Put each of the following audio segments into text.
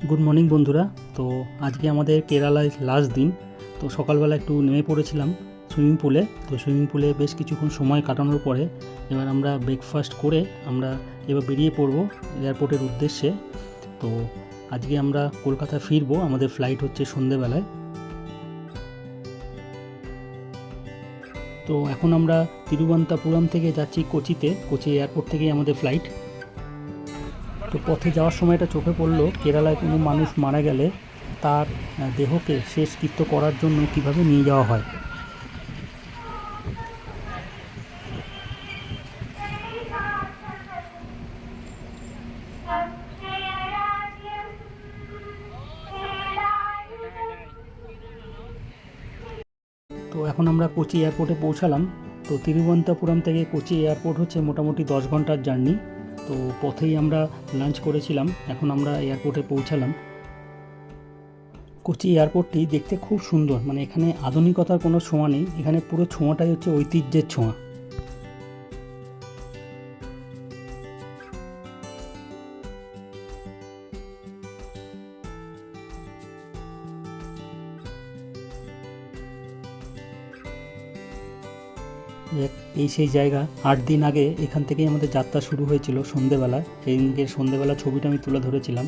Good morning বন্ধুরা। তো আজকে আমাদের কেরালায় লাস্ট দিন। তো সকালবেলা একটু নেমে পড়েছিলাম সুইমিং পুলে। তো সুইমিং পুলে বেশ কিছুক্ষণ সময় কাটানোর পরে এবার আমরা ব্রেকফাস্ট করে আমরা এবার বেরিয়ে পড়বো এয়ারপোর্টের উদ্দেশ্যে। তো আজকে আমরা কলকাতা ফিরবো, আমাদের ফ্লাইট হচ্ছে সন্ধেবেলায়। তো এখন আমরা তিরুবনন্তপুরম থেকে যাচ্ছি কোচিতে। কোচি এয়ারপোর্ট থেকেই আমাদের ফ্লাইট। তো পথে যাওয়ার সময় এটা চোখে পড়লো, কেরালায় কোনো মানুষ মারা গেলে তার দেহকে শেষকৃত্য করার জন্য কিভাবে নিয়ে যাওয়া হয়। তো এখন আমরা কোচি এয়ারপোর্টে পৌঁছালাম। তো তিরুবনন্তপুরম থেকে কোচি এয়ারপোর্ট হচ্ছে মোটামুটি 10 ঘন্টার জার্নি। তো পথেই আমরা লাঞ্চ করেছিলাম, এখন আমরা এয়ারপোর্টে পৌঁছালাম। কোচি এয়ারপোর্টটি দেখতে খুব সুন্দর, মানে এখানে আধুনিকতার কোনো ছোঁয়া নেই, এখানে পুরো ছোঁয়াটাই হচ্ছে ঐতিহ্যের ছোঁয়া। এই সেই জায়গা, 8 দিন আগে এখান থেকেই আমাদের যাত্রা শুরু হয়েছিল সন্ধেবেলা। সেই দিনকে সন্ধেবেলা ছবিটা আমি তুলে ধরেছিলাম।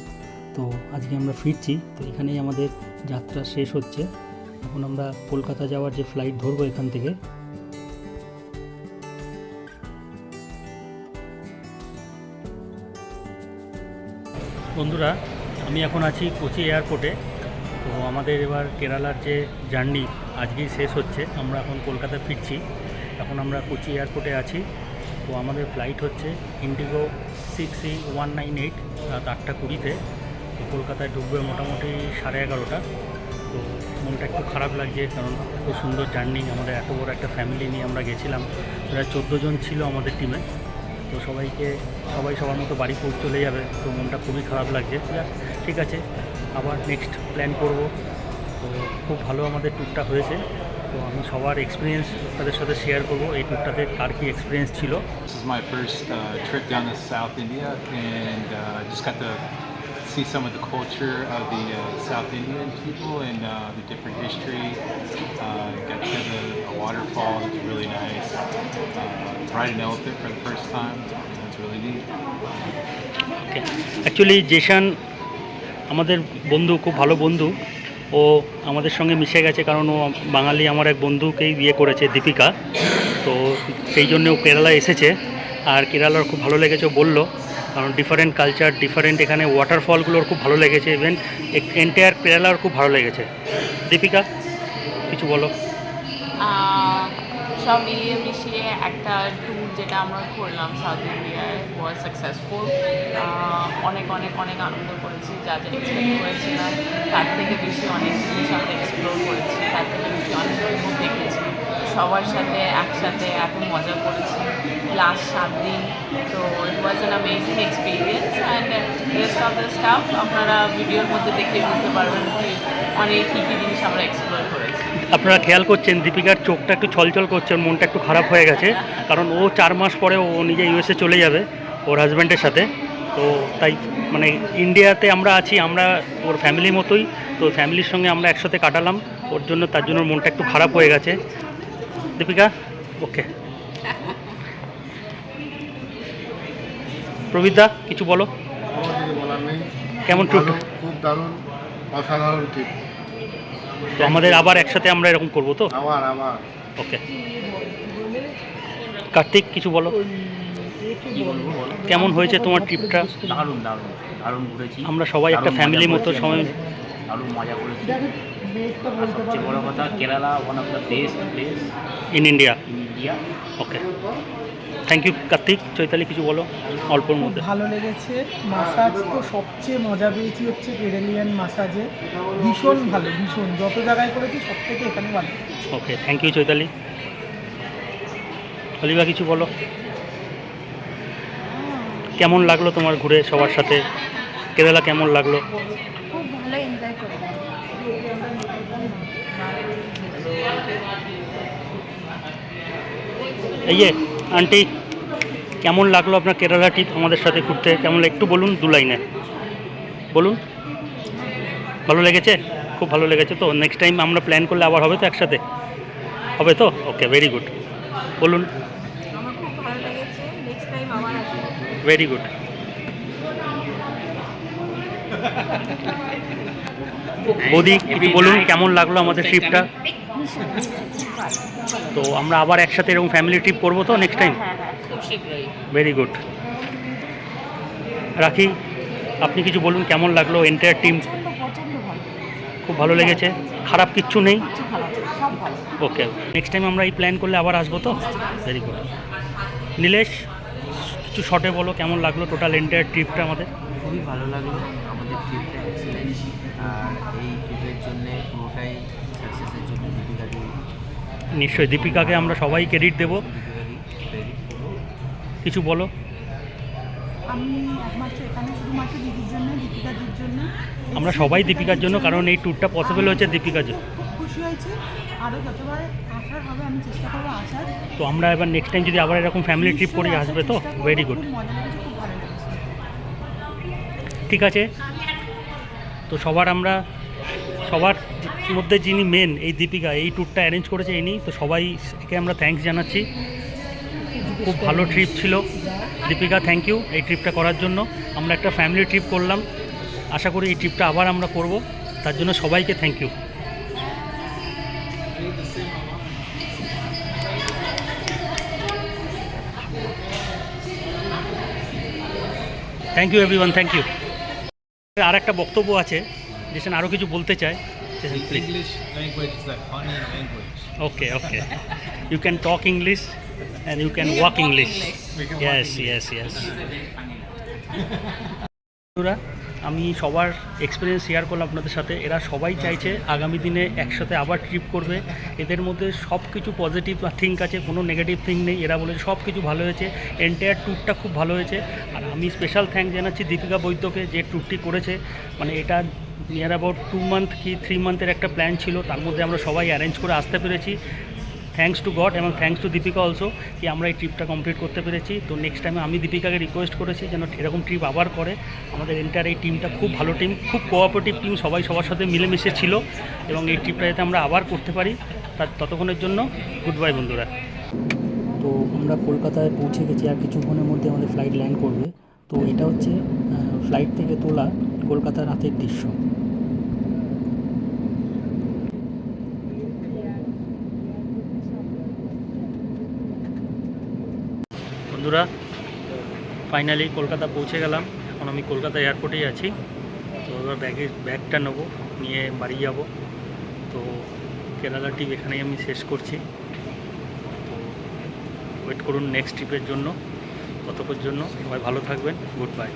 তো আজকে আমরা ফিরছি, তো এখানেই আমাদের যাত্রা শেষ হচ্ছে। এখন আমরা কলকাতা যাওয়ার যে ফ্লাইট ধরবো এখান থেকে। বন্ধুরা, আমি এখন আছি কোচি এয়ারপোর্টে। তো আমাদের এবার কেরালার যে জার্নি আজকেই শেষ হচ্ছে, আমরা এখন কলকাতা ফিরছি। এখন আমরা কোচি এয়ারপোর্টে আছি। তো আমাদের ফ্লাইট হচ্ছে ইন্ডিগো 6E198 রাত 8:20-তে। তো কলকাতায় ঢুকবে মোটামুটি 11:30। তো মনটা একটু খারাপ লাগছে, কারণ এত সুন্দর জার্নি, আমাদের এত বড় একটা ফ্যামিলি নিয়ে আমরা গেছিলাম। প্রায় 14 জন ছিল আমাদের টিমে। তো সবাই সবার মতো বাড়ি চলে যাবে, তো মনটা খুবই খারাপ লাগছে। ঠিক আছে, আবার নেক্সট প্ল্যান করব। তো খুব ভালো আমাদের ট্যুরটা হয়েছে। তো আমি সবার এক্সপিরিয়েন্স তাদের সাথে শেয়ার করব, এই ট্যুরটাতে কার কী এক্সপিরিয়েন্স ছিল। This is my first trip down to South India, and just got to see some of the culture of the South Indian people and the different history. Got to the waterfall, it's really nice. Ride an elephant for the first time, that's really neat. Okay, actually Zeeshan আমাদের বন্ধু, খুব ভালো বন্ধু। ও আমাদের সঙ্গে মিশে গেছে, কারণ ও বাঙালি আমার এক বন্ধুকেই বিয়ে করেছে, দীপিকা। তো সেই জন্য ও কেরালা এসেছে, আর কেরালার খুব ভালো লেগেছে ও বললো, কারণ ডিফারেন্ট কালচার, ডিফারেন্ট এখানে ওয়াটারফলগুলোর খুব ভালো লেগেছে। ইভেন এন্টায়ার কেরালার খুব ভালো লেগেছে। দীপিকা, কিছু বলো। সব মিলিয়ে মিশিয়ে একটা ট্যুর যেটা আমরা করলাম সাউথ ইন্ডিয়ায় ওয়াজ সাকসেসফুল। অনেক অনেক অনেক আনন্দ করেছি, যা যা এক্সপেক্ট করেছিলাম তার থেকে বেশি অনেক জিনিস আমরা এক্সপ্লোর করেছি, তার থেকে বেশি অনেক কিছু দেখেছি, সবার সাথে একসাথে এত মজা করেছি লাস্ট 7 দিন। তো it was an amazing experience. And rest of the stuff আপনারা ভিডিওর মধ্যে দেখে বুঝতে পারবেন কি অনেক কী কী জিনিস আমরা এক্সপ্লোর করেছি। আপনারা খেয়াল করছেন দীপিকার চোখটা একটু ছলছল করছে, ওর মনটা একটু খারাপ হয়ে গেছে, কারণ ও 4 মাস পরে ও নিজে ইউএসএ চলে যাবে ওর হাজব্যান্ডের সাথে। তো তাই মানে ইন্ডিয়াতে আমরা আছি, আমরা ওর ফ্যামিলির মতোই। তো ফ্যামিলির সঙ্গে আমরা একসাথে কাটালাম, ওর জন্য তার জন্য ওর মনটা একটু খারাপ হয়ে গেছে। দীপিকা, ওকে। প্রবীরদা, কিছু বলো। কিছু বলার নেই, কেমন ট্যুর? খুব দারুণ, অসাধারণ ট্রিপ। তো আমাদের আবার একসাথে আমরা এরকম করবো তো? আবার ওকে। কার্তিক, কিছু বলো। কেমন হয়েছে তোমার ট্রিপটা? দারুণ দারুণ দারুণ ঘুরেছি আমরা সবাই একটা ফ্যামিলির মতো সময় দারুণ মজা করেছি। আর সবচেয়ে বড় কথা, Kerala one of the best place in India. Okay, thank you. Kartik, Chaitali, কিছু বলো অল্পর মধ্যে। ভালো লেগেছে। মাসাজ তো সবচেয়ে মজা পেয়েছি হচ্ছে কেরালিয়ান মাসাজে, ভীষণ ভালো, ভীষণ। যত জায়গায় করেছি সব থেকে এখানে ভালো। ওকে, থ্যাংক ইউ চৈতালি। অলিভা, কিছু বলো। কেমন লাগলো তোমার ঘুরে সবার সাথে? কেরালা কেমন লাগলো? খুব ভালো এনজয় করলাম। এই যে আন্টি, কেমন লাগলো আপনার কেরালা ট্রিপ আমাদের সাথে ঘুরতে? কেমন একটু বলুন, 2 লাইনে বলুন। ভালো লেগেছে? খুব ভালো লেগেছে তো? নেক্সট টাইম আমরা প্ল্যান করলে আবার হবে তো একসাথে? হবে তো? ওকে, ভেরি গুড। বলুন। আমার খুব ভালো লেগেছে, নেক্সট টাইম আবার আসবো। Very good. বৌদি কিছু বলুন, কেমন লাগলো আমাদের ট্রিপটা? তো আমরা আবার একসাথে এরকম ফ্যামিলি ট্রিপ করবো তো নেক্সট টাইম? হ্যাঁ হ্যাঁ, খুব শীঘ্রই। Very good. রাখি, আপনি কিছু বলুন, কেমন লাগলো এন্টায়ার টিম? প্রচণ্ড ভালো, খুব ভালো লেগেছে, খারাপ কিচ্ছু নেই? কিছু ভালো, সব ভালো। ওকে, নেক্সট টাইম আমরা এই প্ল্যান করলে আবার আসবো তো? Very good. নীলেশ, কিছু শর্টে বলো, কেমন লাগলো টোটাল এন্টায়ার ট্রিপটা আমাদের? খুবই ভালো লাগলো, আমাদের ট্রিপটা এক্সিলেন্ট। আর এই ট্রিপের জন্য পুরোটাই সাকসেসের জন্য দীপিকাদি নিশ্চয়ই দীপিকাকে আমরা সবাই ক্রেডিট দেবো। ক্রেডিট করবো। কিছু বলো। আমি একমাত্র এখানে শুধুমাত্র দিদির জন্য, দীপিকাদির জন্য। আমরা সবাই দীপিকার জন্য, কারণ এই ট্যুরটা পসিবল হয়েছে দীপিকার জন্য। খুব খুশি হয়েছে, আরও যতবার আসার হবে আমি চেষ্টা করবো আসার। তো আমরা এবার নেক্সট টাইম যদি আবার এরকম ফ্যামিলি ট্রিপ করি আসবে তো? Very good. খুব মজা লেগেছে, খুব ভালো লেগেছে। ঠিক আছে, তো সবার মধ্যে যিনি মেন, এই দীপিকা, এই ট্যুরটা অ্যারেঞ্জ করেছে ইনি, তো সবাইকে আমরা থ্যাঙ্কস জানাচ্ছি। খুব ভালো ট্রিপ ছিল দীপিকা, থ্যাংক ইউ এই ট্রিপটা করার জন্য। আমরা একটা ফ্যামিলি ট্রিপ করলাম, আশা করি এই ট্রিপটা আবার আমরা করব, তার জন্য সবাইকে thank you. Thank you everyone, thank you. আর একটা বক্তব্য আছে, যেখানে আরও কিছু বলতে চাই, please. English language is a funny language. Okay okay, you can talk English and you can walk English. Yes yes yes. বন্ধুরা, আমি সবার এক্সপিরিয়েন্স শেয়ার করলাম আপনাদের সাথে। এরা সবাই চাইছে আগামী দিনে একসাথে আবার ট্রিপ করবে। এদের মধ্যে সব কিছু পজিটিভ থিঙ্ক আছে, কোনো নেগেটিভ থিঙ্ক নেই। এরা বলে সব কিছু ভালো হয়েছে, এন্টায়ার ট্যুরটা খুব ভালো হয়েছে। আর আমি স্পেশাল থ্যাঙ্ক জানাচ্ছি দীপিকা বৈদ্যকে, যে ট্যুরটি করেছে। মানে এটা নিয়ার অ্যাবাউট 2 মান্থ কি 3 মান্থের একটা প্ল্যান ছিল, তার মধ্যে আমরা সবাই অ্যারেঞ্জ করে আসতে পেরেছি। থ্যাঙ্কস টু গড এবং থ্যাঙ্কস টু দীপিকা অলসো, কি আমরা এই ট্রিপটা কমপ্লিট করতে পেরেছি। তো নেক্সট টাইমে আমি দীপিকাকে রিকোয়েস্ট করেছি যেন এরকম ট্রিপ আবার করে। আমাদের এন্টার এই টিমটা খুব ভালো টিম, খুব কোঅপারেটিভ টিম, সবাই সবার সাথে মিলেমিশে ছিল, এবং এই ট্রিপটা যাতে আমরা আবার করতে পারি, তার ততক্ষণের জন্য গুড বাই বন্ধুরা। তো আমরা কলকাতায় পৌঁছে গেছি, আর কিছুক্ষণের মধ্যে আমাদের ফ্লাইট ল্যান্ড করবে। তো এটা হচ্ছে ফ্লাইট থেকে তোলা কলকাতার রাতের দৃশ্য। বন্ধুরা, ফাইনালি কলকাতা পৌঁছে গেলাম। এখন আমি কলকাতা এয়ারপোর্টেই আছি। তো এবার ব্যাগটা নেবো, নিয়ে বাড়ি যাব। তো কেরালা ট্রিপ এখানেই আমি শেষ করছি। তো ওয়েট করুন নেক্সট ট্রিপের জন্য। ততক্ষণ জন্য সবাই ভালো থাকবেন, গুড বাই।